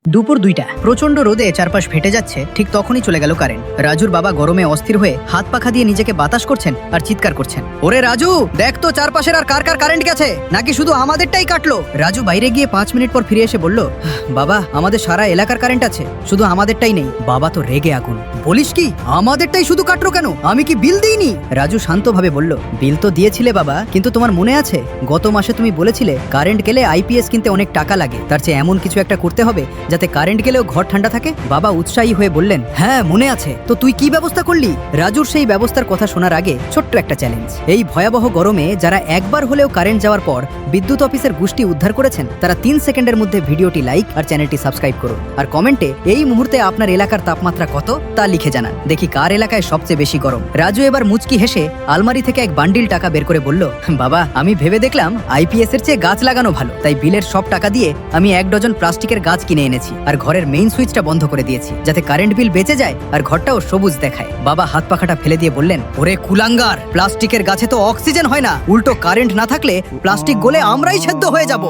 দুপুর 2টা প্রচন্ড রোদে চারপাশ ফেটে যাচ্ছে। ঠিক তখনই চলে গেল কারেন্ট। রাজুর বাবা গরমে অস্থির হয়ে হাত পাখা দিয়ে নিজেকে বাতাস করছেন আর চিৎকার করছেন, ওরে রাজু দেখ তো চারপাশের আর কার কার কারেন্ট গেছে, নাকি শুধু আমাদেরটাই কাটলো। রাজু বাইরে গিয়ে 5 মিনিট পর ফিরে এসে বলল, বাবা আমাদের সারা এলাকার কারেন্ট আছে, শুধু আমাদেরটাই নেই। বাবা তো রেগে আগুন, বলিস কি আমাদেরটাই শুধু কাটলো কেন, আমি কি বিল দিইনি? রাজু শান্তভাবে বলল, বিল তো দিয়েছিলে বাবা, কিন্তু তোমার মনে আছে গত মাসে তুমি বলেছিলে কারেন্ট গেলে আইপিএস কিনতে অনেক টাকা লাগে, তার চেয়ে এমন কিছু একটা করতে হবে যাতে কারেন্ট গেলেও ঘর ঠান্ডা থাকে। বাবা উৎসাহী হয়ে বললেন, হ্যাঁ মনে আছে, তো তুই কি ব্যবস্থা করলি? রাজুর সেই ব্যবস্থার কথা শোনার আগে ছোট্ট একটা চ্যালেঞ্জ। এই ভয়াবহ গরমে যারা একবার হলেও কারেন্ট যাওয়ার পর বিদ্যুৎ অফিসের গোষ্ঠী উদ্ধার করেছেন, তারা 3 সেকেন্ডের মধ্যে ভিডিওটি লাইক আর চ্যানেলটি সাবস্ক্রাইব করুন, আর কমেন্টে এই মুহূর্তে আপনার এলাকার তাপমাত্রা কত তা লিখে জানান। দেখি কার এলাকায় সবচেয়ে বেশি গরম। রাজু এবার মুচকি হেসে আলমারি থেকে এক বান্ডিল টাকা বের করে বলল, বাবা আমি ভেবে দেখলাম আইপিএস এর চেয়ে গাছ লাগানো ভালো, তাই বিলের সব টাকা দিয়ে আমি 1 ডজন প্লাস্টিকের গাছ কিনে এনেছি আর ঘরের মেইন সুইচটা বন্ধ করে দিয়েছি, যাতে কারেন্ট বিল বেঁচে যায় আর ঘরটাও সবুজ দেখায়। বাবা হাত পাখাটা ফেলে দিয়ে বললেন, ওরে কুলাঙ্গার, প্লাস্টিকের গাছে তো অক্সিজেন হয় না, উল্টো কারেন্ট না থাকলে প্লাস্টিক গলে আমরাই সেদ্ধ হয়ে যাব।